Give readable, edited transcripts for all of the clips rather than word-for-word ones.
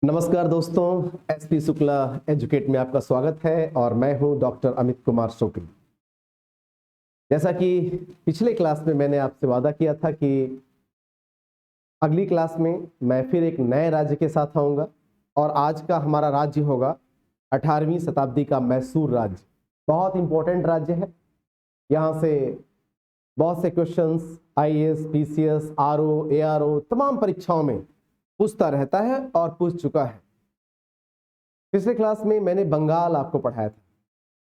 नमस्कार दोस्तों, SP Shukla educate में आपका स्वागत है और मैं हूं डॉक्टर अमित कुमार शुक्ल। जैसा कि पिछले क्लास में मैंने आपसे वादा किया था कि अगली क्लास में मैं फिर एक नए राज्य के साथ आऊंगा और आज का हमारा राज्य होगा 18वीं शताब्दी का मैसूर राज्य। बहुत इंपॉर्टेंट राज्य है। यहाँ से बहुत से questions IAS, PCS, RO, ARO तमाम परीक्षाओं में पूछता रहता है और पूछ चुका है। पिछले क्लास में मैंने बंगाल आपको पढ़ाया था।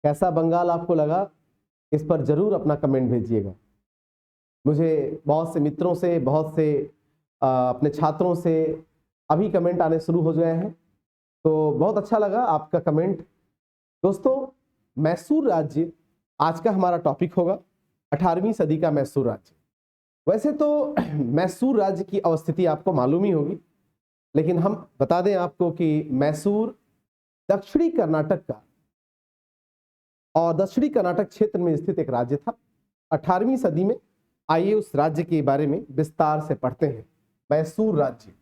कैसा बंगाल आपको लगा, इस पर जरूर अपना कमेंट भेजिएगा। मुझे बहुत से मित्रों से, बहुत से अपने छात्रों से अभी कमेंट आने शुरू हो गए हैं, तो बहुत अच्छा लगा आपका कमेंट। दोस्तों, मैसूर राज्य आज का हमारा टॉपिक होगा, 18वीं सदी का मैसूर राज्य। वैसे तो मैसूर राज्य की अवस्थिति आपको मालूम ही होगी, लेकिन हम बता दें आपको कि मैसूर दक्षिणी कर्नाटक का और दक्षिणी कर्नाटक क्षेत्र में स्थित एक राज्य था 18वीं सदी में। आइए उस राज्य के बारे में विस्तार से पढ़ते हैं। मैसूर राज्य।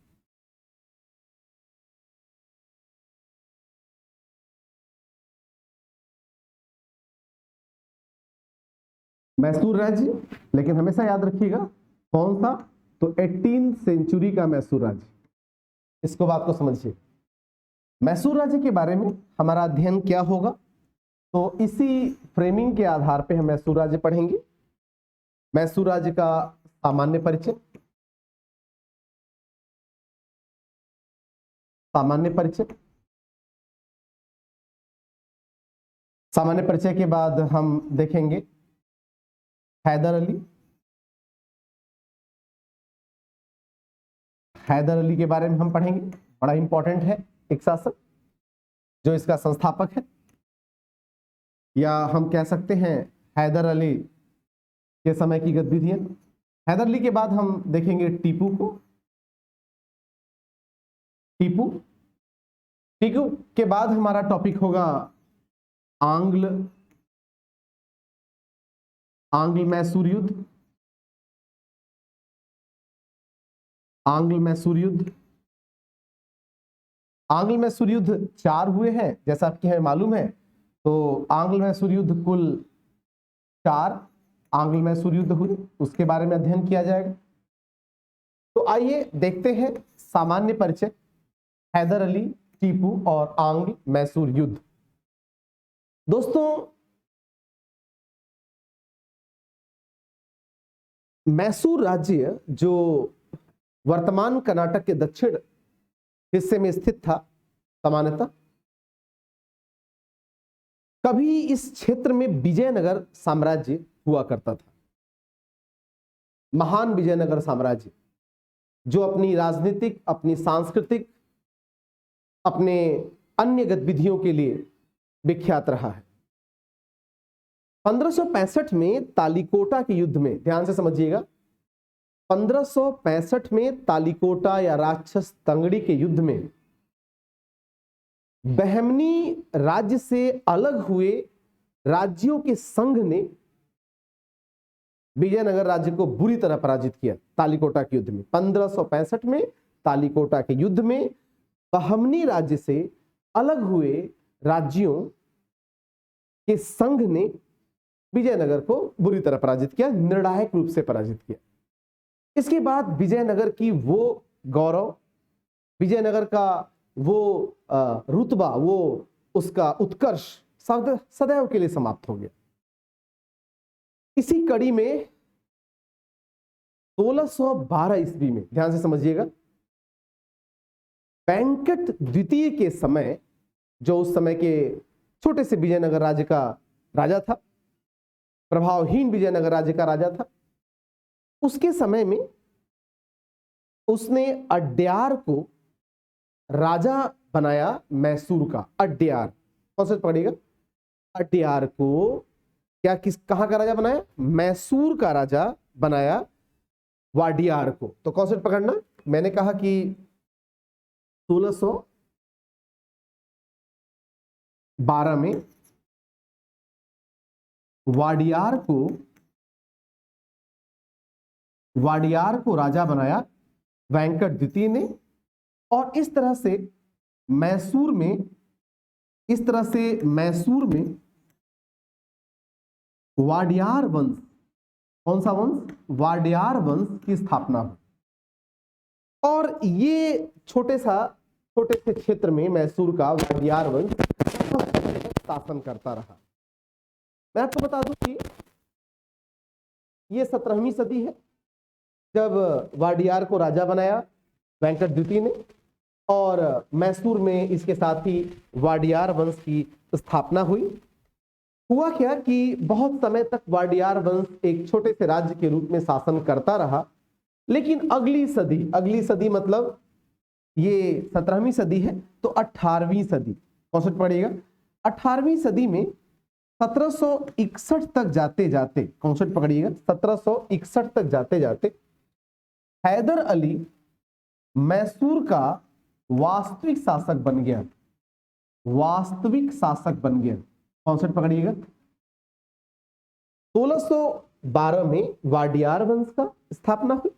मैसूर राज्य, लेकिन हमेशा याद रखिएगा कौन सा, तो 18वीं सेंचुरी का मैसूर राज्य। इसको बात को समझिए। मैसूर राज्य के बारे में हमारा अध्ययन क्या होगा, तो इसी फ्रेमिंग के आधार पे हम मैसूर राज्य पढ़ेंगे। मैसूर राज्य का सामान्य परिचय। सामान्य परिचय सामान्य परिचय के बाद हम देखेंगे हैदर अली। हैदर अली के बारे में हम पढ़ेंगे। बड़ा इंपॉर्टेंट है, एक शासक जो इसका संस्थापक है, या हम कह सकते हैं हैदर अली के समय की गतिविधियां। हैदर अली के बाद हम देखेंगे टीपू को। टीपू टीपू के बाद हमारा टॉपिक होगा आंग्ल मैसूर युद्ध। आंग्ल मैसूर युद्ध। आंग्ल मैसूर युद्ध 4 हुए हैं, जैसा आपके हमें मालूम है। तो आंग्ल मैसूर युद्ध कुल 4 आंग्ल मैसूर युद्ध हुए, उसके बारे में अध्ययन किया जाएगा। तो आइए देखते हैं सामान्य परिचय, हैदर अली, टीपू और आंग्ल मैसूर युद्ध। दोस्तों, मैसूर राज्य जो वर्तमान कर्नाटक के दक्षिण हिस्से में स्थित था, सामान्यतः कभी इस क्षेत्र में विजयनगर साम्राज्य हुआ करता था। महान विजयनगर साम्राज्य जो अपनी राजनीतिक, अपनी सांस्कृतिक, अपने अन्य गतिविधियों के लिए विख्यात रहा है। 1565 में तालीकोटा के युद्ध में, ध्यान से समझिएगा, 1565 में तालीकोटा या राक्षस तंगड़ी के युद्ध में बहमनी राज्य से अलग हुए राज्यों के संघ ने विजयनगर राज्य को बुरी तरह पराजित किया। तालीकोटा के युद्ध में 1565 में तालीकोटा के युद्ध में बहमनी राज्य से अलग हुए राज्यों के संघ ने विजयनगर को बुरी तरह पराजित किया, निर्णायक रूप से पराजित किया। इसके बाद विजयनगर की वो गौरव, विजयनगर का वो रुतबा, वो उसका उत्कर्ष सदैव के लिए समाप्त हो गया। इसी कड़ी में 1612 ईस्वी में, ध्यान से समझिएगा, वेंकट द्वितीय के समय, जो उस समय के छोटे से विजयनगर राज्य का राजा था, प्रभावहीन विजयनगर राज्य का राजा था, उसके समय में उसने अड्यार को राजा बनाया मैसूर का। अड्यार कौन सा पकड़िएगा, अड्यार को कहां का राजा बनाया, मैसूर का राजा बनाया वाडियार को। तो कौन सा पकड़ना, मैंने कहा कि 1612 में वाडियार को राजा बनाया वेंकट द्वितीय ने, और इस तरह से मैसूर में, इस तरह से मैसूर में वाडियार वंश, कौन सा वंश? वाडियार वंश की स्थापना हुई। और ये छोटे से क्षेत्र में मैसूर का वाडियार वंश शासन करता रहा। मैं आपको बता दूं कि ये 17वीं सदी है जब वाडियार को राजा बनाया वेंकट द्वितीय ने, और मैसूर में इसके साथ ही वाडियार वंश की स्थापना हुई। हुआ क्या कि बहुत समय तक वाडियार वंश एक छोटे से राज्य के रूप में शासन करता रहा, लेकिन अगली सदी मतलब ये 17वीं सदी है, तो 18वीं सदी, कौन सा पड़ेगा? 18वीं सदी में 1761 तक जाते जाते, कौन सा पकड़िएगा? 1761 तक जाते जाते हैदर अली मैसूर का वास्तविक शासक बन गया। वास्तविक शासक बन गया, कौन सा पकड़िएगा? 1612 में वाडियार वंश का स्थापना हुई,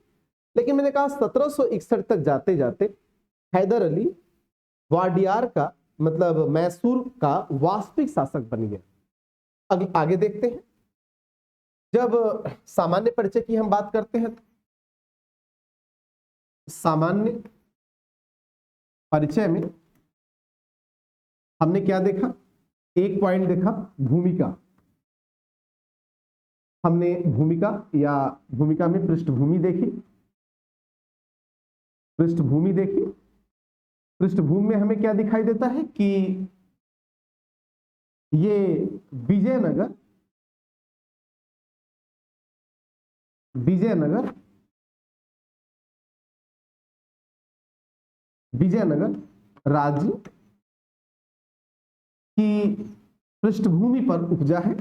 लेकिन मैंने कहा 1761 तक जाते जाते हैदर अली वाडियार का मतलब मैसूर का वास्तविक शासक बन गया। आगे देखते हैं। जब सामान्य परिचय की हम बात करते हैं, सामान्य परिचय में हमने क्या देखा? एक पॉइंट देखा, भूमिका। हमने भूमिका या भूमिका में पृष्ठभूमि देखी, पृष्ठभूमि देखी। पृष्ठभूमि में हमें क्या दिखाई देता है कि ये विजयनगर राज्य की पृष्ठभूमि पर उपजा है।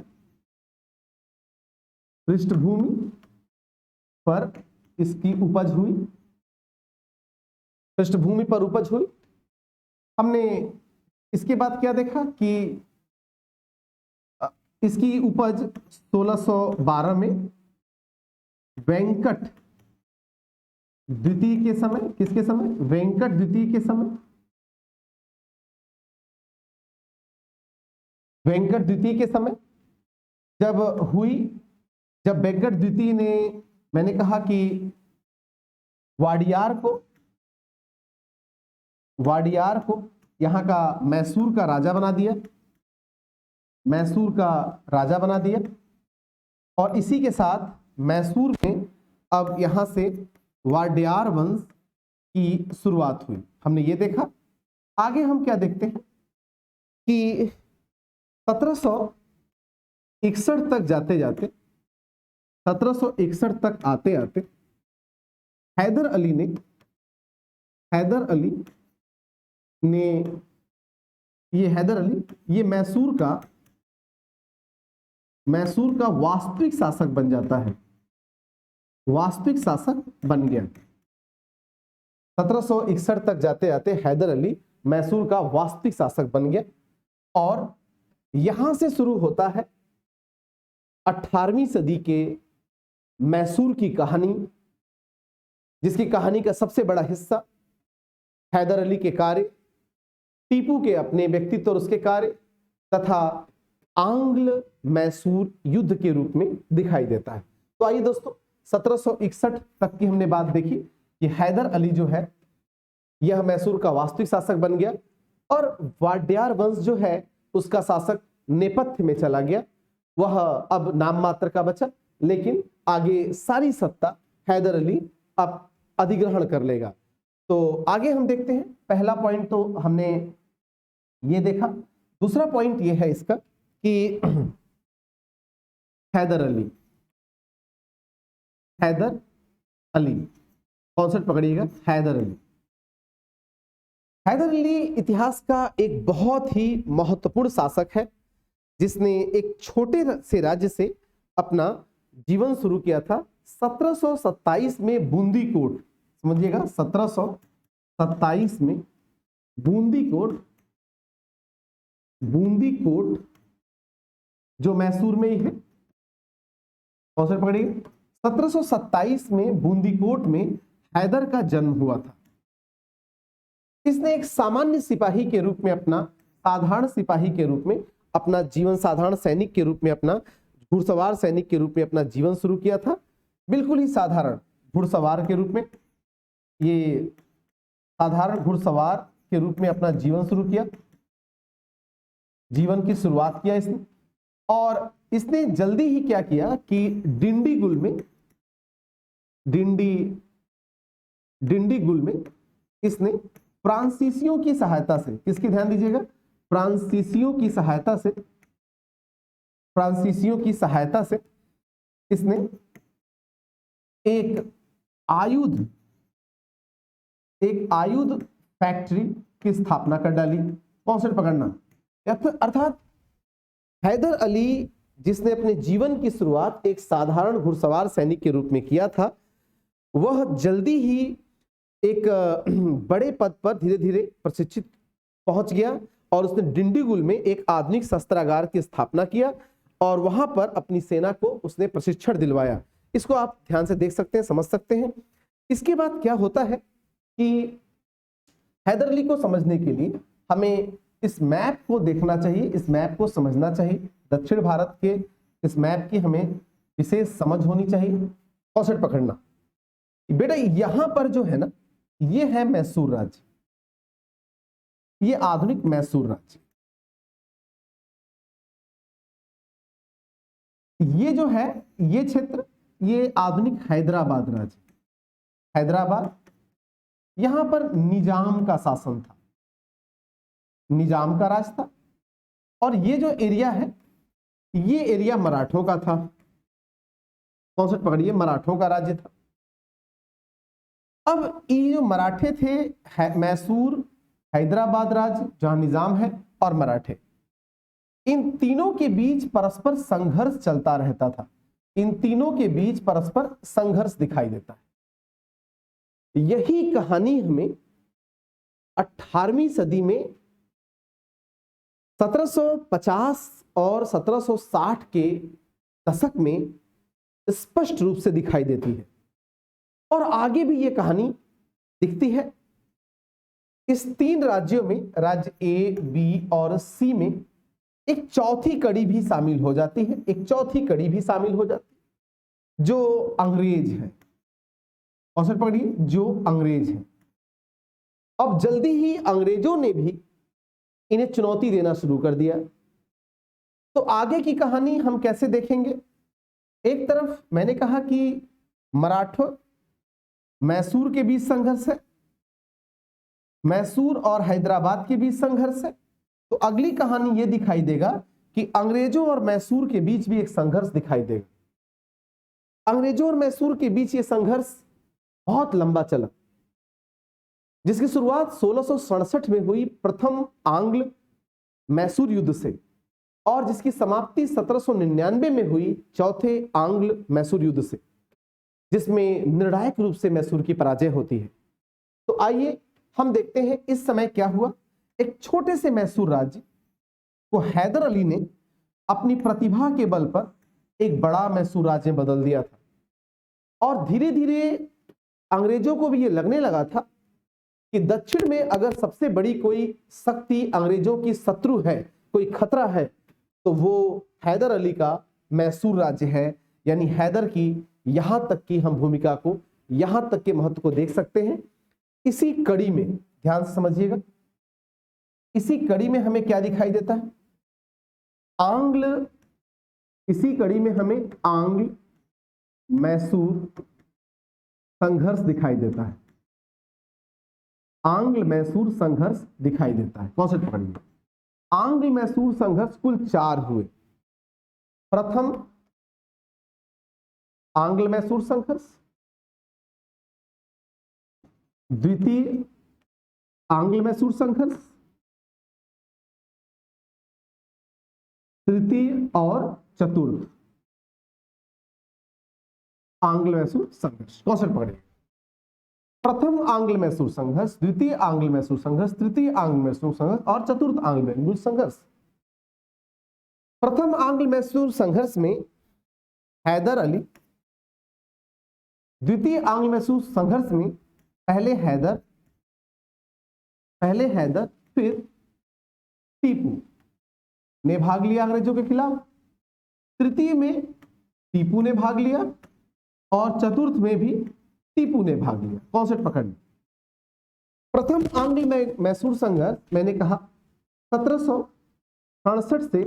पृष्ठभूमि पर इसकी उपज हुई, पृष्ठभूमि पर उपज हुई। हमने इसके बाद क्या देखा कि इसकी उपज 1612 में वेंकट द्वितीय के समय, किसके समय? वेंकट द्वितीय के समय, वेंकट द्वितीय के समय जब हुई, जब वेंकट द्वितीय ने, मैंने कहा कि वाडियार को यहां का मैसूर का राजा बना दिया, मैसूर का राजा बना दिया। और इसी के साथ मैसूर में अब यहां से वाडियार वंश की शुरुआत हुई, हमने ये देखा। आगे हम क्या देखते हैं कि 1761 तक जाते जाते, 1761 तक आते आते हैदर अली ये मैसूर का वास्तविक शासक बन जाता है, वास्तविक शासक बन गया। 1761 तक जाते जाते हैदर अली मैसूर का वास्तविक शासक बन गया। और यहां से शुरू होता है 18वीं सदी के मैसूर की कहानी, जिसकी कहानी का सबसे बड़ा हिस्सा हैदर अली के कार्य, टीपू के अपने व्यक्तित्व और उसके कार्य तथा आंग्ल मैसूर युद्ध के रूप में दिखाई देता है। तो आइए दोस्तों, 1761 तक की हमने बात देखी कि हैदर अली जो है यह मैसूर का वास्तविक शासक बन गया, और वाडियार वंश जो है उसका शासक नेपथ्य में चला गया, वह अब नाम मात्र का बचा, लेकिन आगे सारी सत्ता हैदर अली अब अधिग्रहण कर लेगा। तो आगे हम देखते हैं। पहला पॉइंट तो हमने ये देखा। दूसरा पॉइंट ये है इसका कि हैदर अली कॉन्सेप्ट पकड़िएगा। हैदर अली इतिहास का एक बहुत ही महत्वपूर्ण शासक है, जिसने एक छोटे से राज्य से अपना जीवन शुरू किया था। 1727 में बूंदी कोट, समझिएगा, 1727 में बूंदी कोट जो मैसूर में ही है, कौन पकड़िए, 1727 में बूंदी कोट में हैदर का जन्म हुआ था। इसने एक सामान्य सिपाही के रूप में अपना, साधारण सिपाही के रूप में अपना जीवन, साधारण सैनिक के रूप में अपना, घुड़सवार सैनिक के रूप में अपना जीवन शुरू किया था। बिल्कुल ही साधारण घुड़सवार के रूप में, ये साधारण घुड़सवार के रूप में अपना जीवन शुरू किया, जीवन की शुरुआत किया इसने। और इसने जल्दी ही क्या किया कि डिंडीगुल में इसने फ्रांसीसियों की सहायता से, किसकी ध्यान दीजिएगा, फ्रांसीसियों की सहायता से इसने एक आयुध फैक्ट्री की स्थापना कर डाली। कॉन्सेप्ट पकड़ना, अर्थात हैदर अली जिसने अपने जीवन की शुरुआत एक साधारण घुड़सवार सैनिक के रूप में किया था, वह जल्दी ही एक बड़े पद पर धीरे धीरे प्रशिक्षित पहुंच गया और उसने डिंडीगुल में एक आधुनिक शस्त्रागार की स्थापना किया और वहां पर अपनी सेना को उसने प्रशिक्षण दिलवाया। इसको आप ध्यान से देख सकते हैं, समझ सकते हैं। इसके बाद क्या होता है कि हैदर अली को समझने के लिए हमें इस मैप को देखना चाहिए, इस मैप को समझना चाहिए। दक्षिण भारत के इस मैप की हमें विशेष समझ होनी चाहिए। कॉन्सेप्ट पकड़ना बेटा, यहां पर जो है ना, ये है मैसूर राज्य, ये आधुनिक मैसूर राज्य। ये जो है, ये क्षेत्र, ये आधुनिक हैदराबाद राज्य। हैदराबाद, यहां पर निजाम का शासन था, निजाम का राज था। और ये जो एरिया है, ये एरिया मराठों का था। कॉन्सेप्ट पकड़िए, मराठों का राज्य था। अब ये जो मराठे थे, मैसूर, हैदराबाद राज्य जहां निजाम है, और मराठे, इन तीनों के बीच परस्पर संघर्ष चलता रहता था। इन तीनों के बीच परस्पर संघर्ष दिखाई देता है। यही कहानी हमें 18वीं सदी में 1750 और 1760 के दशक में स्पष्ट रूप से दिखाई देती है और आगे भी ये कहानी दिखती है। इस तीन राज्यों में, राज्य ए, बी और सी में एक चौथी कड़ी भी शामिल हो जाती है, एक चौथी कड़ी भी शामिल हो जाती है जो अंग्रेज है। और पढ़िए, जो अंग्रेज है। अब जल्दी ही अंग्रेजों ने भी इन्हें चुनौती देना शुरू कर दिया। तो आगे की कहानी हम कैसे देखेंगे? एक तरफ मैंने कहा कि मराठों मैसूर के बीच संघर्ष है, मैसूर और हैदराबाद के बीच संघर्ष है। तो अगली कहानी यह दिखाई देगा कि अंग्रेजों और मैसूर के बीच भी एक संघर्ष दिखाई देगा। अंग्रेजों और मैसूर के बीच यह संघर्ष बहुत लंबा चला, जिसकी शुरुआत 1667 में हुई प्रथम आंग्ल मैसूर युद्ध से और जिसकी समाप्ति 1799 में हुई चौथे आंग्ल मैसूर युद्ध से, जिसमें निर्णायक रूप से मैसूर की पराजय होती है। तो आइए हम देखते हैं इस समय क्या हुआ। एक छोटे से मैसूर राज्य को हैदर अली ने अपनी प्रतिभा के बल पर एक बड़ा मैसूर राज्य बदल दिया था और धीरे धीरे अंग्रेजों को भी ये लगने लगा था कि दक्षिण में अगर सबसे बड़ी कोई शक्ति अंग्रेजों की शत्रु है, कोई खतरा है, तो वो हैदर अली का मैसूर राज्य है। यानी हैदर की यहां तक की हम भूमिका को, यहां तक के महत्व को देख सकते हैं। इसी कड़ी में ध्यान से समझिएगा, इसी कड़ी में हमें क्या दिखाई देता है? आंग्ल, इसी कड़ी में हमें आंग्ल मैसूर संघर्ष दिखाई देता है। आंग्ल मैसूर संघर्ष दिखाई देता है। कॉन्सेप्ट पकड़िए। आंग्ल मैसूर संघर्ष कुल 4 हुए। प्रथम आंग्ल मैसूर संघर्ष, द्वितीय आंग्ल मैसूर संघर्ष, तृतीय और चतुर्थ आंग्ल मैसूर संघर्ष। कॉन्सेप्ट पकड़िए। प्रथम आंग्ल मैसूर संघर्ष, द्वितीय आंग्ल मैसूर संघर्ष, तृतीय आंग्ल मैसूर संघर्ष और चतुर्थ आंग्ल मैसूर संघर्ष। प्रथम आंग्ल मैसूर संघर्ष में हैदर अली, द्वितीय आंग्ल मैसूर संघर्ष में पहले हैदर पहले हैदर फिर टीपू ने भाग लिया अंग्रेजों के खिलाफ, तृतीय में टीपू ने भाग लिया और चतुर्थ में भी टीपू ने भाग लिया। कॉन्सेप्ट पकड़ना। प्रथम आंग्ल मैसूर संघर्ष मैंने कहा 1767 से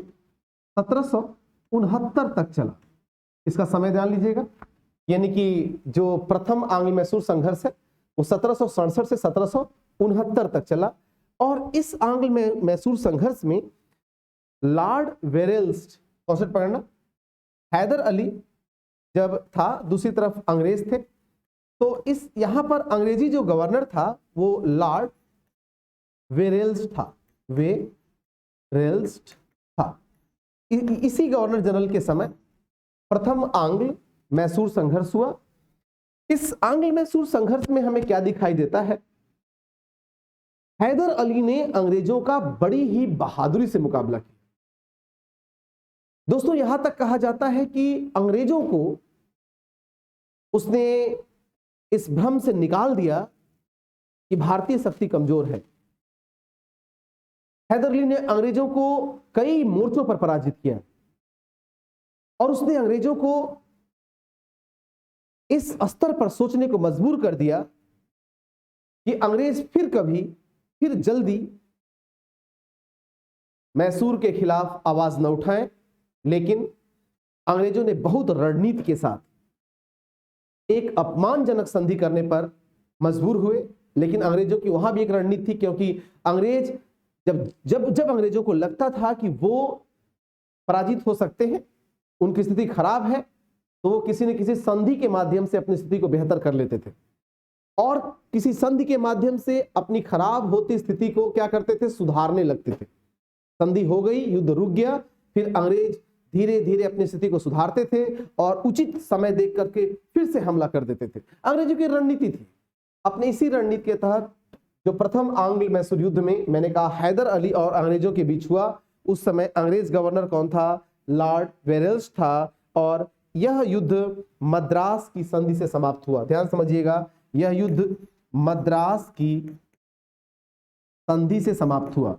1769 तक चला। इसका समय ध्यान लीजिएगा, यानी कि जो प्रथम आंग्ल मैसूर संघर्ष है वो 1767 से 1769 तक चला। और इस आंग्ल मैसूर संघर्ष में लॉर्ड वेरेल्स्ट, कॉन्सेप्ट पकड़ना, हैदर अली जब था, दूसरी तरफ अंग्रेज थे, तो इस यहां पर अंग्रेजी जो गवर्नर था वो लॉर्ड वेरेल्स्ट था, वेरेल्स्ट था। इसी गवर्नर जनरल के समय प्रथम आंग्ल मैसूर संघर्ष हुआ। इस आंग्ल मैसूर संघर्ष में हमें क्या दिखाई देता है? हैदर अली ने अंग्रेजों का बड़ी ही बहादुरी से मुकाबला किया। दोस्तों, यहां तक कहा जाता है कि अंग्रेजों को उसने इस भ्रम से निकाल दिया कि भारतीय शक्ति कमजोर है। हैदर अली ने अंग्रेजों को कई मोर्चों पर पराजित किया और उसने अंग्रेजों को इस स्तर पर सोचने को मजबूर कर दिया कि अंग्रेज फिर जल्दी मैसूर के खिलाफ आवाज न उठाएं। लेकिन अंग्रेजों ने बहुत रणनीति के साथ एक अपमानजनक संधि करने पर मजबूर हुए। लेकिन अंग्रेजों की वहां भी एक रणनीति थी, क्योंकि अंग्रेज जब अंग्रेजों को लगता था कि वो पराजित हो सकते हैं, उनकी स्थिति खराब है, तो वो किसी न किसी संधि के माध्यम से अपनी स्थिति को बेहतर कर लेते थे और किसी संधि के माध्यम से अपनी खराब होती स्थिति को क्या करते थे? सुधारने लगते थे। संधि हो गई, युद्ध रुक गया, फिर अंग्रेज धीरे धीरे अपनी स्थिति को सुधारते थे और उचित समय देख करके फिर से हमला कर देते थे। अंग्रेजों की रणनीति थी। अपने इसी रणनीति के तहत जो प्रथम आंग्ल मैसूर युद्ध में मैंने कहा हैदर अली और अंग्रेजों के बीच हुआ, उस समय अंग्रेज गवर्नर कौन था? लॉर्ड वेरेल्स्ट था। और यह युद्ध मद्रास की संधि से समाप्त हुआ। ध्यान समझिएगा, यह युद्ध मद्रास की संधि से समाप्त हुआ।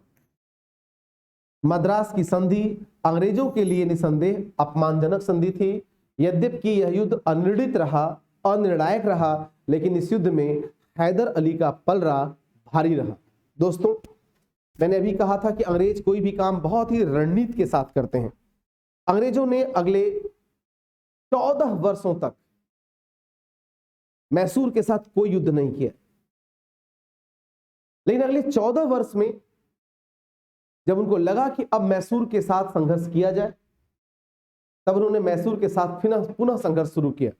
मद्रास की संधि अंग्रेजों के लिए निसंदेह अपमानजनक संधि थी। यद्यपि यह युद्ध अनिर्णित रहा, अनिर्णायक रहा, लेकिन इस युद्ध में हैदर अली का पलड़ा भारी रहा। दोस्तों, मैंने अभी कहा था कि अंग्रेज कोई भी काम बहुत ही रणनीति के साथ करते हैं। अंग्रेजों ने अगले 14 वर्षों तक मैसूर के साथ कोई युद्ध नहीं किया, लेकिन अगले 14 वर्ष में जब उनको लगा कि अब मैसूर के साथ संघर्ष किया जाए, तब उन्होंने मैसूर के साथ पुनः संघर्ष शुरू किया।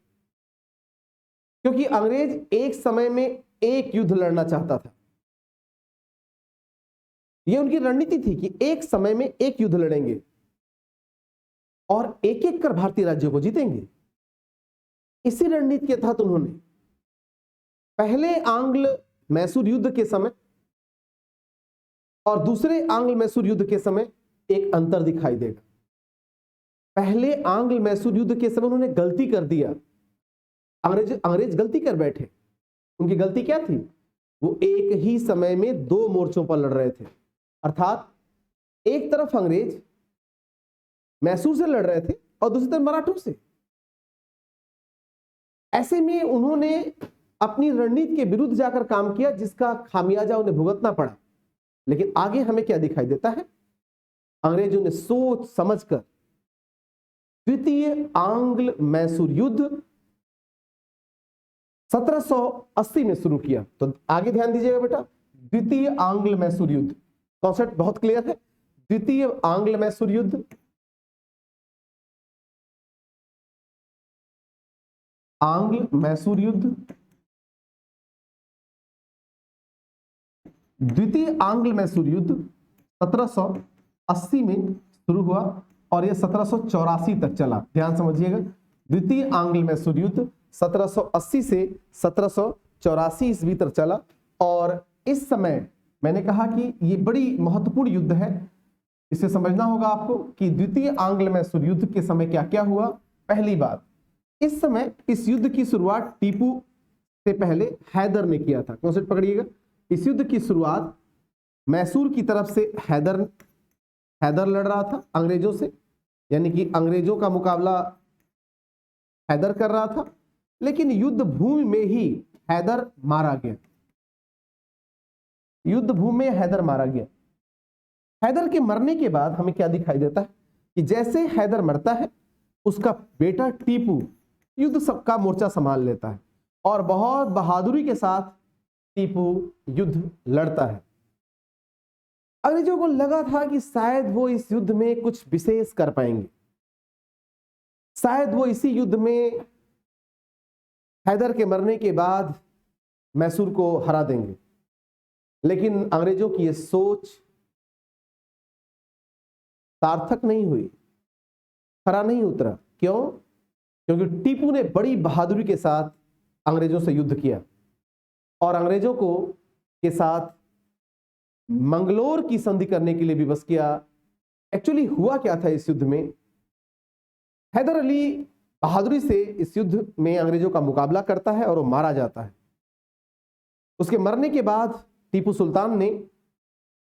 क्योंकि अंग्रेज एक समय में एक युद्ध लड़ना चाहता था। यह उनकी रणनीति थी कि एक समय में एक युद्ध लड़ेंगे और एक एक कर भारतीय राज्यों को जीतेंगे। इसी रणनीति के तहत उन्होंने पहले आंग्ल मैसूर युद्ध के समय और दूसरे आंग्ल मैसूर युद्ध के समय एक अंतर दिखाई देगा। पहले आंग्ल मैसूर युद्ध के समय उन्होंने गलती कर दिया। अंग्रेज गलती कर बैठे। उनकी गलती क्या थी? वो एक ही समय में दो मोर्चों पर लड़ रहे थे। अर्थात एक तरफ अंग्रेज मैसूर से लड़ रहे थे और दूसरी तरफ मराठों से। ऐसे में उन्होंने अपनी रणनीति के विरुद्ध जाकर काम किया, जिसका खामियाजा उन्हें भुगतना पड़ा। लेकिन आगे हमें क्या दिखाई देता है? अंग्रेजों ने सोच समझकर द्वितीय आंग्ल मैसूर युद्ध 1780 में शुरू किया। तो आगे ध्यान दीजिएगा बेटा, द्वितीय आंग्ल मैसूर युद्ध, कॉन्सेप्ट बहुत क्लियर है। द्वितीय आंग्ल मैसूर युद्ध, आंग्ल मैसूर युद्ध, द्वितीय आंग्ल मैसूर युद्ध 1780 में शुरू हुआ और यह 1784 तक चला। ध्यान समझिएगा, द्वितीय आंग्ल मैसूर युद्ध 1780 से 1784 ईस्वी तक चला। और इस समय मैंने कहा कि ये बड़ी महत्वपूर्ण युद्ध है। इसे समझना होगा आपको कि द्वितीय आंग्ल मैसूर युद्ध के समय क्या क्या हुआ। पहली बात, इस समय इस युद्ध की शुरुआत टीपू से पहले हैदर ने किया था। कॉन्सेप्ट पकड़िएगा, इस युद्ध की शुरुआत मैसूर की तरफ से हैदर लड़ रहा था अंग्रेजों से, यानी कि अंग्रेजों का मुकाबला हैदर कर रहा था, लेकिन युद्ध भूमि में ही हैदर मारा गया। युद्ध भूमि में हैदर मारा गया। हैदर के मरने के बाद हमें क्या दिखाई देता है कि जैसे हैदर मरता है, उसका बेटा टीपू युद्ध सबका मोर्चा संभाल लेता है और बहुत बहादुरी के साथ टीपू युद्ध लड़ता है। अंग्रेजों को लगा था कि शायद वो इस युद्ध में कुछ विशेष कर पाएंगे, शायद वो इसी युद्ध में हैदर के मरने के बाद मैसूर को हरा देंगे। लेकिन अंग्रेजों की यह सोच सार्थक नहीं हुई, खरा नहीं उतरा। क्यों? क्योंकि टीपू ने बड़ी बहादुरी के साथ अंग्रेजों से युद्ध किया और अंग्रेजों को के साथ मंगलोर की संधि करने के लिए विवश किया। एक्चुअली हुआ क्या था इस युद्ध में? हैदर अली बहादुरी से इस युद्ध में अंग्रेजों का मुकाबला करता है और वो मारा जाता है। उसके मरने के बाद टीपू सुल्तान ने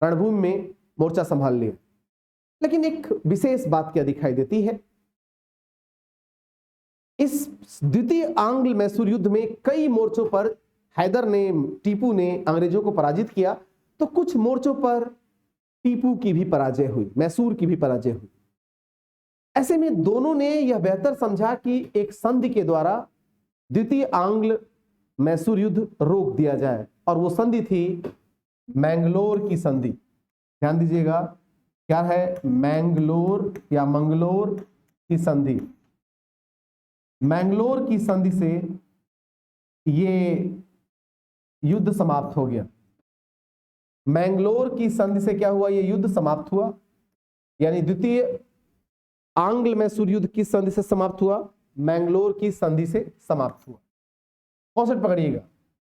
रणभूमि में मोर्चा संभाल लिया। लेकिन एक विशेष बात क्या दिखाई देती है, इस द्वितीय आंग्ल मैसूर युद्ध में कई मोर्चों पर हैदर ने, टीपू ने अंग्रेजों को पराजित किया, तो कुछ मोर्चों पर टीपू की भी पराजय हुई, मैसूर की भी पराजय हुई। ऐसे में दोनों ने यह बेहतर समझा कि एक संधि के द्वारा द्वितीय आंग्ल मैसूर युद्ध रोक दिया जाए, और वो संधि थी मैंगलोर की संधि। ध्यान दीजिएगा, क्या है? मैंगलोर या मंगलोर की संधि। मैंगलोर की संधि से ये युद्ध समाप्त हो गया। मैंगलोर की संधि से क्या हुआ? ये युद्ध समाप्त हुआ। यानी द्वितीय आंग्ल मैसूर युद्ध किस संधि से समाप्त हुआ? मैंगलोर की संधि से समाप्त हुआ। कॉन्सेप्ट पकड़िएगा।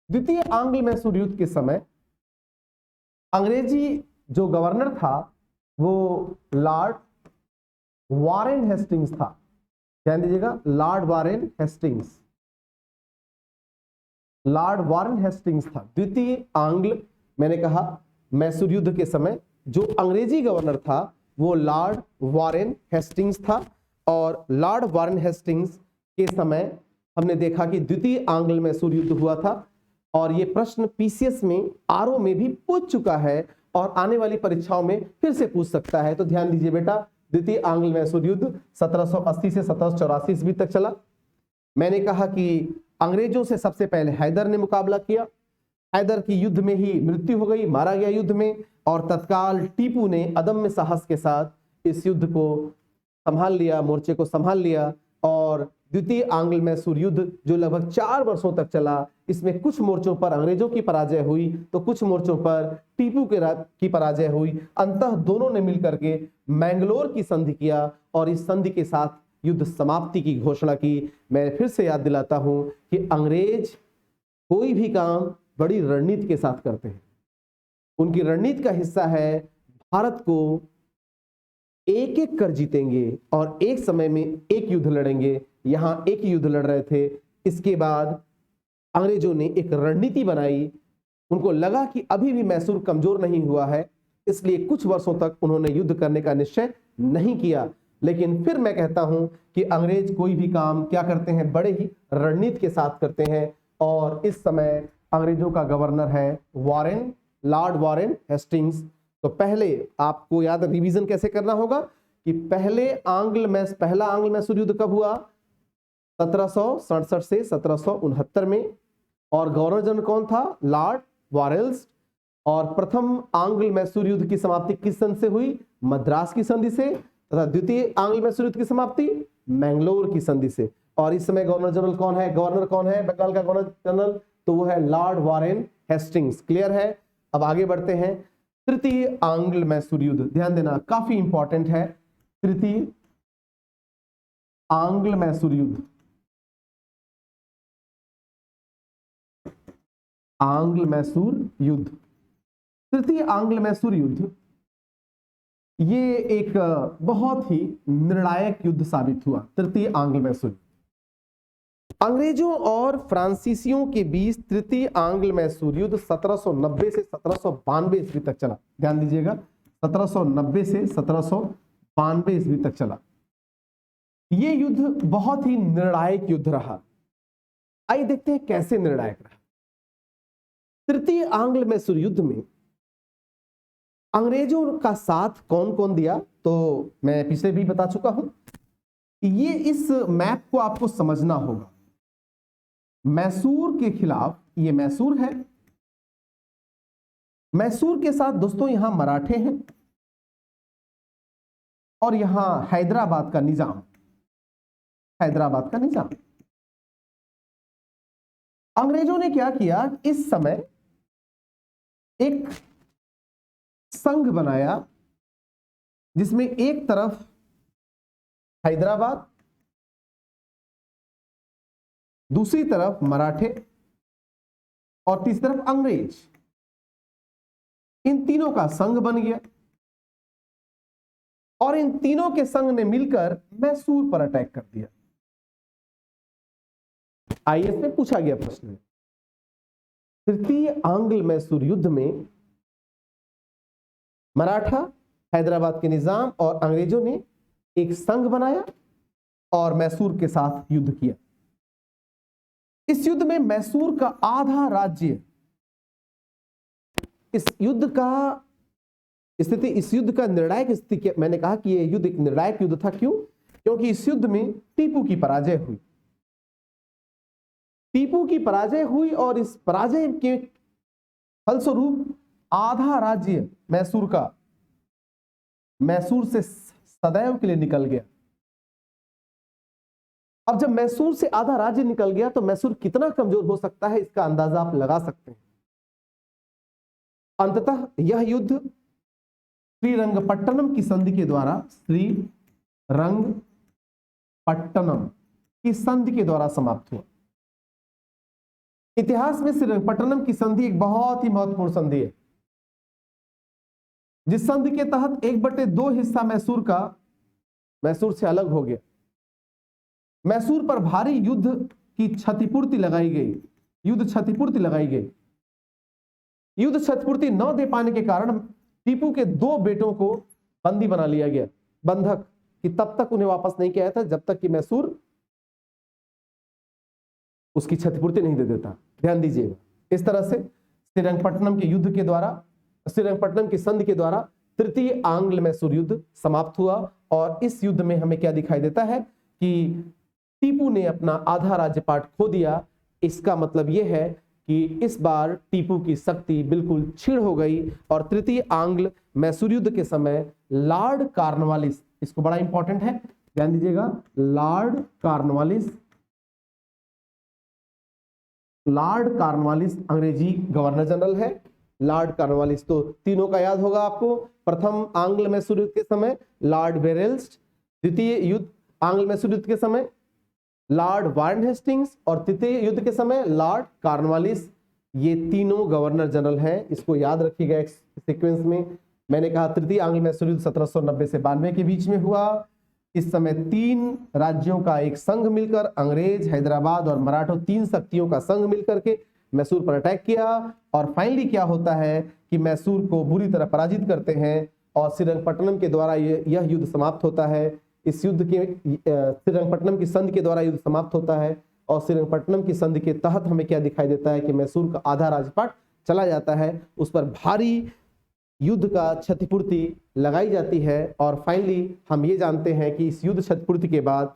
द्वितीय आंग्ल मैसूर युद्ध के समय अंग्रेजी जो गवर्नर था वो लॉर्ड वारेन हेस्टिंग्स था। ध्यान दीजिएगा, Lord Warren Hastings, Lord Warren Hastings था। द्वितीय आंग्ल, मैंने कहा मैसूर युद्ध के समय जो अंग्रेजी गवर्नर था वो लॉर्ड वारेन हेस्टिंग्स था। और लॉर्ड वारेन हेस्टिंग्स के समय हमने देखा कि द्वितीय आंग्ल मैसूर युद्ध हुआ था, और ये प्रश्न पीसीएस में, आरओ में भी पूछ चुका है और आने वाली परीक्षाओं में फिर से पूछ सकता है। तो ध्यान दीजिए बेटा, द्वितीय आंग्ल मैसूर युद्ध 1780 से 1784 ईस्वी तक चला। मैंने कहा कि अंग्रेजों से सबसे पहले हैदर ने मुकाबला किया। हैदर की युद्ध में ही मृत्यु हो गई, मारा गया युद्ध में, और तत्काल टीपू ने अदम्य साहस के साथ इस युद्ध को संभाल लिया, मोर्चे को संभाल लिया। और द्वितीय आंग्ल मैसूर युद्ध जो लगभग 4 वर्षों तक चला, इसमें कुछ मोर्चों पर अंग्रेजों की पराजय हुई तो कुछ मोर्चों पर टीपू की पराजय हुई। अंततः दोनों ने मिलकर के मैंगलोर की संधि किया और इस संधि के साथ युद्ध समाप्ति की घोषणा की। मैं फिर से याद दिलाता हूं कि अंग्रेज कोई भी काम बड़ी रणनीति के साथ करते हैं। उनकी रणनीति का हिस्सा है भारत को एक एक कर जीतेंगे और एक समय में एक युद्ध लड़ेंगे। यहां एक युद्ध लड़ रहे थे। इसके बाद अंग्रेजों ने एक रणनीति बनाई। उनको लगा कि अभी भी मैसूर कमजोर नहीं हुआ है, इसलिए कुछ वर्षों तक उन्होंने युद्ध करने का निश्चय नहीं किया। लेकिन फिर मैं कहता हूं कि अंग्रेज कोई भी काम क्या करते हैं, बड़े ही रणनीति के साथ करते हैं। और इस समय अंग्रेजों का गवर्नर है वारेन, लॉर्ड वारेन हेस्टिंग्स। तो पहले आपको याद, रिवीजन कैसे करना होगा कि पहला आंग्ल मैसूर युद्ध कब हुआ? 1767 से 1769 में। और गवर्नर जनरल कौन था? लॉर्ड वारेल्स। और प्रथम आंग्ल मैसूर युद्ध की समाप्ति किस संधि से हुई? मद्रास की संधि से। तथा द्वितीय आंग्ल मैसूर युद्ध की समाप्ति मैंगलोर की संधि से। और इस समय गवर्नर जनरल कौन है? बंगाल का गवर्नर जनरल, तो वो है लॉर्ड वारेन हेस्टिंग्स। क्लियर है? अब आगे बढ़ते हैं। तृतीय आंग्ल मैसूर युद्ध, ध्यान देना, काफी इंपॉर्टेंट है। तृतीय आंग्ल मैसूर युद्ध, आंग्ल मैसूर युद्ध, तृतीय आंग्ल मैसूर युद्ध, ये एक बहुत ही निर्णायक युद्ध साबित हुआ। तृतीय आंग्ल मैसूर, अंग्रेजों और फ्रांसीसियों के बीच तृतीय आंग्ल मैसूर युद्ध 1790 से 1792 ईस्वी तक चला। ध्यान दीजिएगा, 1790 से 1792 ईस्वी तक चला। यह युद्ध बहुत ही निर्णायक युद्ध रहा। आइए देखते हैं कैसे निर्णायक रहा। तृतीय आंग्ल मैसूर युद्ध में अंग्रेजों का साथ कौन कौन दिया, तो मैं पिछले भी बता चुका हूं। ये इस मैप को आपको समझना होगा। मैसूर के खिलाफ, ये मैसूर है, मैसूर के साथ दोस्तों यहां मराठे हैं और यहां हैदराबाद का निजाम, हैदराबाद का निजाम। अंग्रेजों ने क्या किया, इस समय एक संघ बनाया जिसमें एक तरफ हैदराबाद, दूसरी तरफ मराठे और तीसरी तरफ अंग्रेज, इन तीनों का संघ बन गया और इन तीनों के संघ ने मिलकर मैसूर पर अटैक कर दिया। आईएएस में पूछा गया प्रश्न, तृतीय आंग्ल मैसूर युद्ध में मराठा, हैदराबाद के निजाम और अंग्रेजों ने एक संघ बनाया और मैसूर के साथ युद्ध किया। इस युद्ध में मैसूर का आधा राज्य, इस युद्ध का स्थिति, इस युद्ध का निर्णायक स्थिति, मैंने कहा कि यह युद्ध एक निर्णायक युद्ध था। क्यों? क्योंकि इस युद्ध में टीपू की पराजय हुई, टीपू की पराजय हुई और इस पराजय के फलस्वरूप आधा राज्य मैसूर का, मैसूर से सदैव के लिए निकल गया। अब जब मैसूर से आधा राज्य निकल गया तो मैसूर कितना कमजोर हो सकता है, इसका अंदाजा आप लगा सकते हैं। अंततः यह युद्ध श्रीरंगपट्टनम की संधि के द्वारा, श्रीरंगपट्टनम की संधि के द्वारा समाप्त हुआ। इतिहास में श्रीरंगपट्टनम की संधि एक बहुत ही महत्वपूर्ण संधि है, जिस संधि के तहत 1/2 हिस्सा मैसूर का, मैसूर से अलग हो गया। मैसूर पर भारी युद्ध की क्षतिपूर्ति लगाई गई, युद्ध क्षतिपूर्ति लगाई गई। युद्ध क्षतिपूर्ति न दे पाने के कारण टीपू के 2 बेटों को बंदी बना लिया गया, बंधक, कि तब तक उन्हें वापस नहीं किया था जब तक कि मैसूर उसकी क्षतिपूर्ति नहीं दे देता। ध्यान दीजिएगा, इस तरह से श्रीरंगपट्टनम के युद्ध के द्वारा, श्रीरंगपट्टनम की संधि के द्वारा तृतीय आंग्ल मैसूर युद्ध समाप्त हुआ। और इस युद्ध में हमें क्या दिखाई देता है कि टीपू ने अपना आधा राज्यपाट खो दिया। इसका मतलब यह है कि इस बार टीपू की शक्ति बिल्कुल क्षीण हो गई और तृतीय आंग्ल मैसूर युद्ध के समय लॉर्ड कॉर्नवालिस, इसको बड़ा इंपॉर्टेंट है, ध्यान दीजिएगा, लॉर्ड कॉर्नवालिस, लॉर्ड कॉर्नवालिस अंग्रेजी गवर्नर जनरल है। लॉर्ड कॉर्नवालिस तो तीनों का याद होगा आपको। प्रथम आंग्ल मैसूर युद्ध के समय लॉर्ड वेरेल्स्ट, द्वितीय युद्ध आंग्ल मैसूर युद्ध के समय लॉर्ड वारेन हेस्टिंग्स और तृतीय युद्ध के समय लॉर्ड कॉर्नवालिस। ये तीनों गवर्नर जनरल हैं, इसको याद रखिएगा एक सीक्वेंस में। मैंने कहा तृतीय आंग्ल मैसूर युद्ध 1790 से 92 के बीच में हुआ। इस समय 3 राज्यों का एक संघ मिलकर, अंग्रेज, हैदराबाद और मराठा, 3 शक्तियों का संघ मिलकर के मैसूर पर अटैक किया और फाइनली क्या होता है कि मैसूर को बुरी तरह पराजित करते हैं और श्रीरंगपट्टनम के द्वारा यह युद्ध समाप्त होता है। इस युद्ध के श्रीरंगपट्टनम की संधि के द्वारा युद्ध समाप्त होता है और श्रीरंगपट्टनम की संधि के तहत हमें क्या दिखाई देता है कि मैसूर का आधा राजपाट चला जाता है, उस पर भारी युद्ध का क्षतिपूर्ति लगाई जाती है और फाइनली हम ये जानते हैं कि इस युद्ध क्षतिपूर्ति के बाद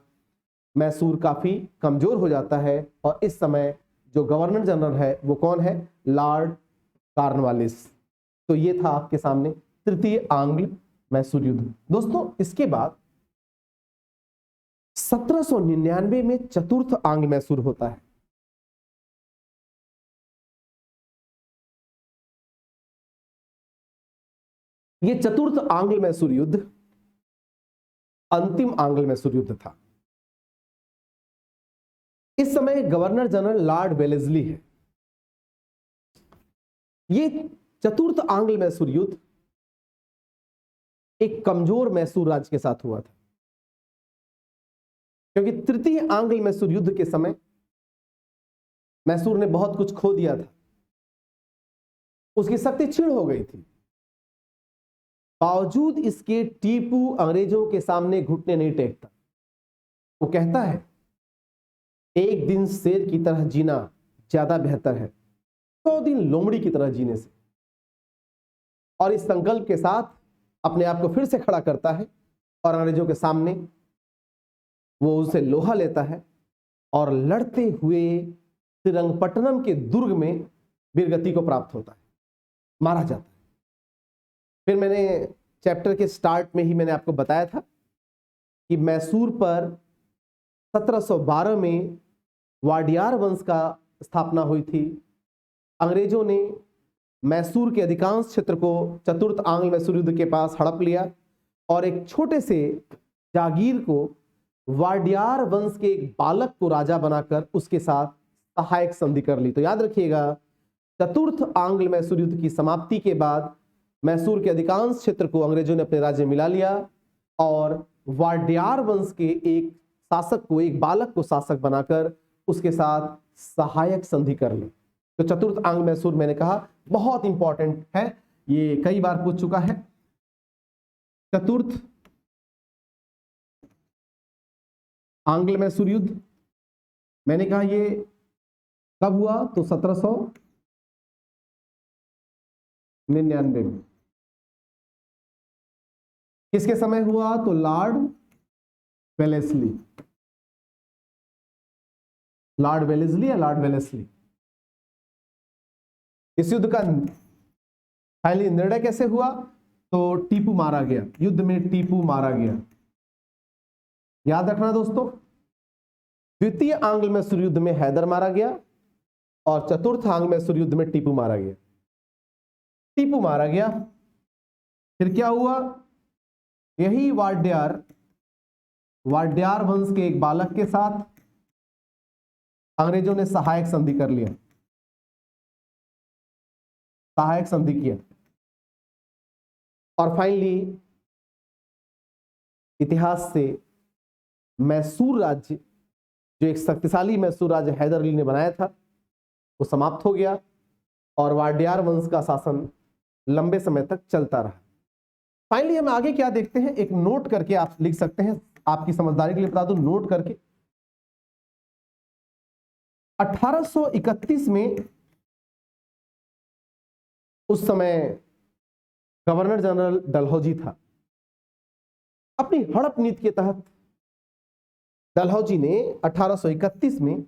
मैसूर काफी कमजोर हो जाता है और इस समय जो गवर्नर जनरल है वो कौन है, लॉर्ड कॉर्नवालिस। तो ये था आपके सामने तृतीय आंग्ल मैसूर युद्ध। दोस्तों इसके बाद 1799 में चतुर्थ आंग्ल मैसूर होता है। यह चतुर्थ आंग्ल मैसूर युद्ध अंतिम आंग्ल मैसूर युद्ध था। इस समय गवर्नर जनरल लॉर्ड वेलेस्ली है। यह चतुर्थ आंग्ल मैसूर युद्ध एक कमजोर मैसूर राज्य के साथ हुआ था, क्योंकि तृतीय आंग्ल मैसूर युद्ध के समय मैसूर ने बहुत कुछ खो दिया था, उसकी शक्ति क्षीण हो गई थी। बावजूद इसके टीपू अंग्रेजों के सामने घुटने नहीं टेकता। वो कहता है एक दिन शेर की तरह जीना ज्यादा बेहतर है 100 दिन लोमड़ी की तरह जीने से। और इस संकल्प के साथ अपने आप को फिर से खड़ा करता है और अंग्रेजों के सामने वो उनसे लोहा लेता है और लड़ते हुए श्रीरंगपट्टनम के दुर्ग में वीरगति को प्राप्त होता है, मारा जाता है। फिर मैंने चैप्टर के स्टार्ट में ही मैंने आपको बताया था कि मैसूर पर 1712 में वाडियार वंश का स्थापना हुई थी। अंग्रेजों ने मैसूर के अधिकांश क्षेत्र को चतुर्थ आंग्ल मैसूर युद्ध के पास हड़प लिया और एक छोटे से जागीर को वाडियार वंश के एक बालक को राजा बनाकर उसके साथ सहायक संधि कर ली। तो याद रखिएगा, चतुर्थ आंग्ल मैसूर युद्ध की समाप्ति के बाद मैसूर के अधिकांश क्षेत्र को अंग्रेजों ने अपने राज्य में मिला लिया और वाडियार वंश के एक शासक को, एक बालक को शासक बनाकर उसके साथ सहायक संधि कर ली। तो चतुर्थ आंग्ल मैसूर मैंने कहा बहुत इंपॉर्टेंट है, ये कई बार पूछ चुका है। चतुर्थ आंग्ल मैसूर युद्ध मैंने कहा ये कब हुआ, तो 1799 में। किसके समय हुआ, तो लॉर्ड वेलेस्ली, लॉर्ड वेलेस्ली या लॉर्ड वेलेस्ली। इस युद्ध का फाइनली निर्णय कैसे हुआ, तो टीपू मारा गया, युद्ध में टीपू मारा गया। याद रखना दोस्तों, द्वितीय आंग्ल मैसूर युद्ध में हैदर मारा गया और चतुर्थ आंग्ल मैसूर युद्ध में टीपू मारा गया। टीपू मारा गया, फिर क्या हुआ, यही वाडियार वंश के एक बालक के साथ अंग्रेजों ने सहायक संधि कर लिया, सहायक संधि किया और फाइनली इतिहास से मैसूर राज्य, जो एक शक्तिशाली मैसूर राज्य हैदर अली ने बनाया था, वो समाप्त हो गया और वाडियार वंश का शासन लंबे समय तक चलता रहा। फाइनली हम आगे क्या देखते हैं, एक नोट करके आप लिख सकते हैं, आपकी समझदारी के लिए बता दूं, नोट करके 1831 में उस समय गवर्नर जनरल डलहौजी था। अपनी हड़प नीति के तहत डलहौजी ने 1831 में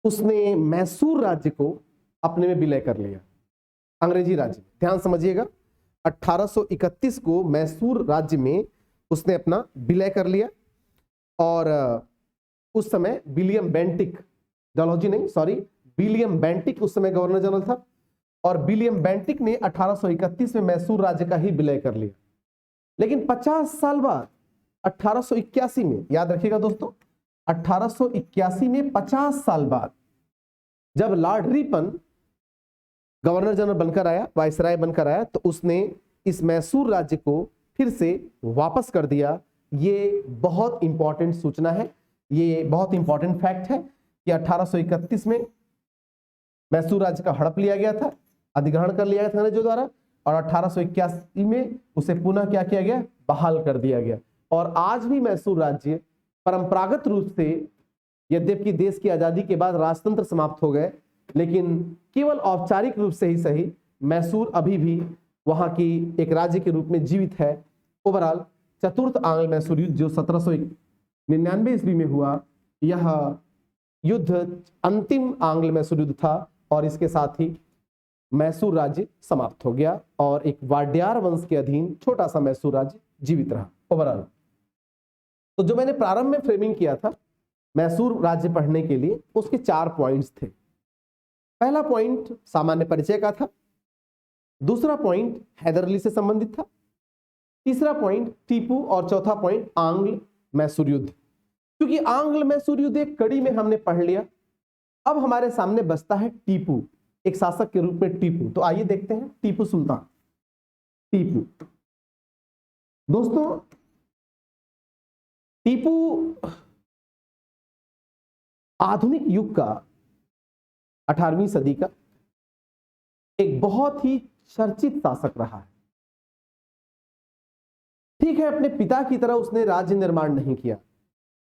उसने मैसूर राज्य को अपने में विलय कर लिया, अंग्रेजी राज्य। ध्यान समझिएगा, 1831 को मैसूर राज्य में उसने अपना विलय कर लिया और उस समय विलियम बेंटिक, डलहौजी नहीं सॉरी, विलियम बेंटिक उस समय गवर्नर जनरल था और विलियम बेंटिक ने 1831 में मैसूर राज्य का ही विलय कर लिया। लेकिन 50 साल बाद 1881 में, याद रखिएगा दोस्तों, 1881 में 50 साल बाद जब लॉर्ड रिपन गवर्नर जनरल बनकर आया, वायसराय बनकर आया, तो उसने इस मैसूर राज्य को फिर से वापस कर दिया। ये बहुत इंपॉर्टेंट सूचना है, ये बहुत इंपॉर्टेंट फैक्ट है कि 1831 में मैसूर राज्य का हड़प लिया गया था, अधिग्रहण कर लिया गया था अंग्रेजों द्वारा और 1881 में उसे पुनः क्या किया गया, बहाल कर दिया गया। और आज भी मैसूर राज्य परंपरागत रूप से, यद्यपि देश की आजादी के बाद राजतंत्र समाप्त हो गए, लेकिन केवल औपचारिक रूप से ही सही, मैसूर अभी भी वहां की एक राज्य के रूप में जीवित है। ओवरऑल चतुर्थ आंग्ल मैसूर युद्ध जो 1799 ईस्वी में हुआ, यह युद्ध अंतिम आंग्ल मैसूर युद्ध था और इसके साथ ही मैसूर राज्य समाप्त हो गया और एक वाडियार वंश के अधीन छोटा सा मैसूर राज्य जीवित रहा। ओवरऑल तो जो मैंने प्रारंभ में फ्रेमिंग किया था मैसूर राज्य पढ़ने के लिए, उसके 4 पॉइंट्स थे। पहला पॉइंट सामान्य परिचय का था, दूसरा पॉइंट हैदर अली से संबंधित था, तीसरा पॉइंट टीपू और चौथा पॉइंट आंग्ल मैसूर युद्ध। क्योंकि आंग्ल मैसूर युद्ध एक कड़ी में हमने पढ़ लिया, अब हमारे सामने बचता है टीपू, एक शासक के रूप में टीपू। तो आइए देखते हैं टीपू सुल्तान। टीपू दोस्तों टीपू आधुनिक युग का 18वीं सदी का एक बहुत ही चर्चित शासक रहा है। ठीक है, अपने पिता की तरह उसने राज्य निर्माण नहीं किया।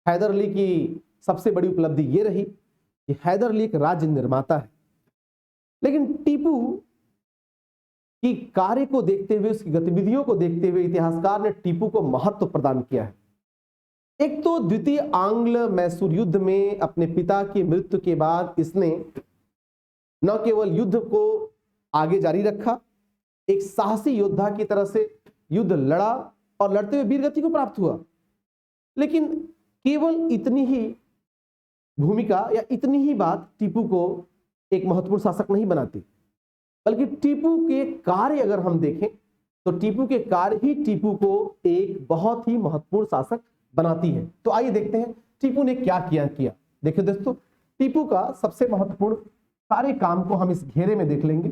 हैदर अली की सबसे बड़ी उपलब्धि यह रही कि हैदर अली एक राज्य निर्माता है, लेकिन टीपू की कार्य को देखते हुए, उसकी गतिविधियों को देखते हुए इतिहासकार ने टीपू को महत्व प्रदान किया है। एक तो द्वितीय आंग्ल मैसूर युद्ध में अपने पिता की मृत्यु के बाद इसने न केवल युद्ध को आगे जारी रखा, एक साहसी योद्धा की तरह से युद्ध लड़ा और लड़ते हुए वीरगति को प्राप्त हुआ, लेकिन केवल इतनी ही भूमिका या इतनी ही बात टीपू को एक महत्वपूर्ण शासक नहीं बनाती, बल्कि टीपू के कार्य अगर हम देखें तो टीपू के कार्य ही टीपू को एक बहुत ही महत्वपूर्ण शासक बनाती है। तो आइए देखते हैं टीपू ने क्या किया। देखिए दोस्तों, टीपू का सबसे महत्वपूर्ण सारे काम को हम इस घेरे में देख लेंगे।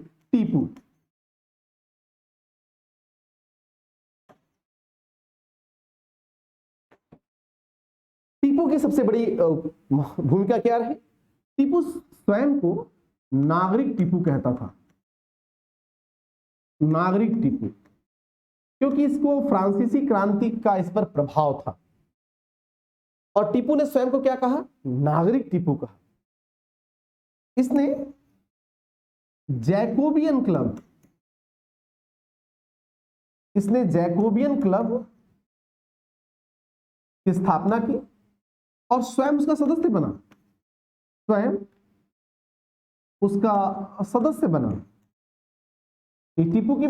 टीपू की सबसे बड़ी भूमिका क्या रही? टीपू स्वयं को नागरिक टीपू कहता था। नागरिक टीपू, क्योंकि इसको फ्रांसीसी क्रांति का इस पर प्रभाव था, और टीपू ने स्वयं को क्या कहा? नागरिक टीपू कहा। इसने जैकोबियन क्लब की स्थापना की और स्वयं उसका सदस्य बना। टीपू की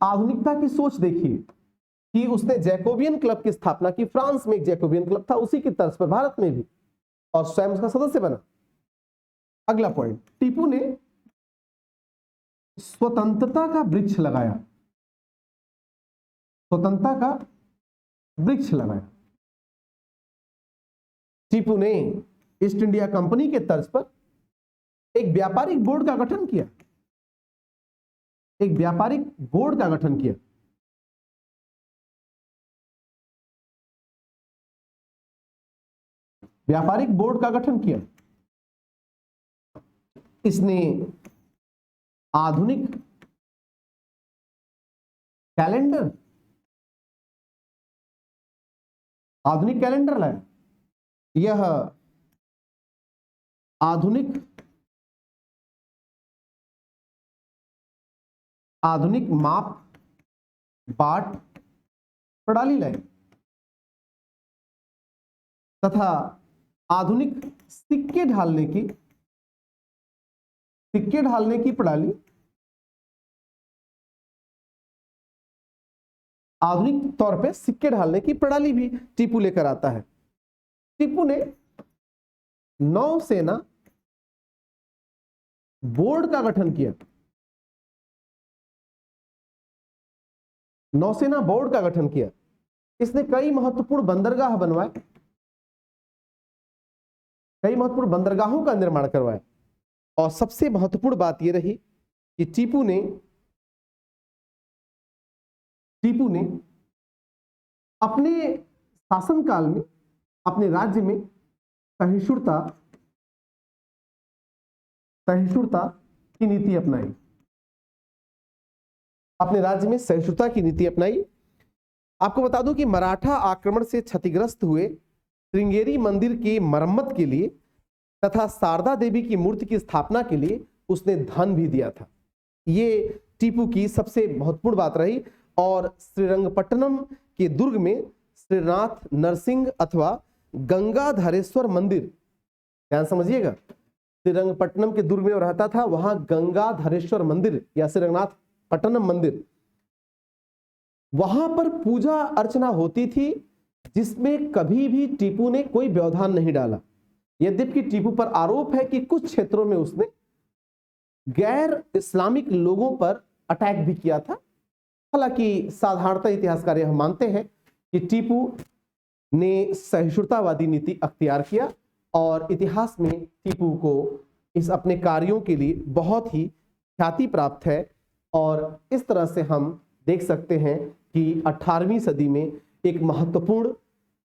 आधुनिकता की सोच देखिए कि उसने जैकोबियन क्लब की स्थापना की। फ्रांस में एक जैकोबियन क्लब था, उसी की तर्ज पर भारत में भी, और स्वयं उसका सदस्य बना। अगला पॉइंट, टीपू ने स्वतंत्रता का वृक्ष लगाया। टीपू ने ईस्ट इंडिया कंपनी के तर्ज पर एक व्यापारिक बोर्ड का गठन किया। इसने आधुनिक कैलेंडर लाया। यह आधुनिक माप बाट प्रणाली लाई तथा आधुनिक सिक्के ढालने की प्रणाली, आधुनिक तौर पे सिक्के ढालने की प्रणाली भी टीपू लेकर आता है। टीपू ने नौसेना बोर्ड का गठन किया। इसने कई महत्वपूर्ण बंदरगाह बनवाए, कई महत्वपूर्ण बंदरगाहों का निर्माण करवाया, और सबसे महत्वपूर्ण बात यह रही कि टीपू ने अपने शासनकाल में अपने राज्य में सहिष्णुता की नीति अपनाई। आपको बता दूं कि मराठा आक्रमण से क्षतिग्रस्त हुए श्रृंगेरी मंदिर की मरम्मत के लिए तथा शारदा देवी की मूर्ति की स्थापना के लिए उसने धन भी दिया था। ये टीपू की सबसे महत्वपूर्ण बात रही। और श्रीरंगपट्टनम के दुर्ग में श्रीनाथ नरसिंह अथवा गंगाधरेश्वर मंदिर, ध्यान समझिएगा, श्रीरंगपट्टनम के दुर्ग में रहता था, वहां गंगाधरेश्वर मंदिर या श्रीरंगनाथ पट्टनम मंदिर, वहां पर पूजा अर्चना होती थी, जिसमें कभी भी टीपू ने कोई व्यवधान नहीं डाला। यद्यपि टीपू पर आरोप है कि कुछ क्षेत्रों में उसने गैर इस्लामिक लोगों पर अटैक भी किया था। हालांकि साधारणतः इतिहासकार यह मानते हैं कि टीपू ने सहिष्णुतावादी नीति अख्तियार किया, और इतिहास में टीपू को इस अपने कार्यों के लिए बहुत ही ख्याति प्राप्त है। और इस तरह से हम देख सकते हैं कि 18वीं सदी में एक महत्वपूर्ण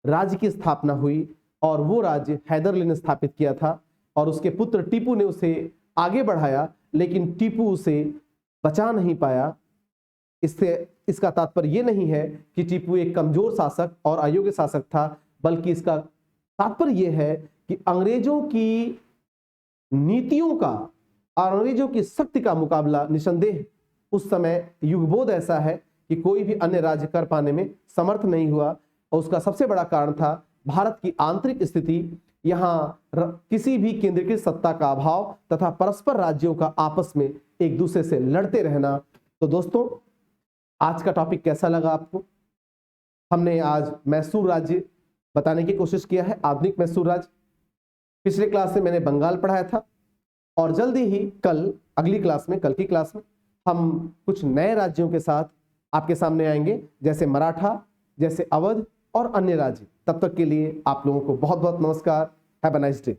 राज्य की स्थापना हुई और वो राज्य हैदर अली ने स्थापित किया था और उसके पुत्र टीपू ने उसे आगे बढ़ाया, लेकिन टीपू उसे बचा नहीं पाया। इससे इसका तात्पर्य यह नहीं है कि टीपू एक कमजोर शासक और अयोग्य शासक था, बल्कि इसका तात्पर्य यह है कि अंग्रेजों की नीतियों का और अंग्रेजों की शक्ति का मुकाबला निसंदेह उस समय युगबोध ऐसा है कि कोई भी अन्य राज्य कर पाने में समर्थ नहीं हुआ। और उसका सबसे बड़ा कारण था भारत की आंतरिक स्थिति, यहाँ किसी भी केंद्रीकृत सत्ता का अभाव तथा परस्पर राज्यों का आपस में एक दूसरे से लड़ते रहना। तो दोस्तों, आज का टॉपिक कैसा लगा आपको? हमने आज मैसूर राज्य बताने की कोशिश किया है, आधुनिक मैसूर राज्य। पिछले क्लास में मैंने बंगाल पढ़ाया था और जल्दी ही कल की क्लास में हम कुछ नए राज्यों के साथ आपके सामने आएंगे, जैसे मराठा, जैसे अवध और अन्य राज्य। तब तक के लिए आप लोगों को बहुत बहुत नमस्कार। Have a nice day.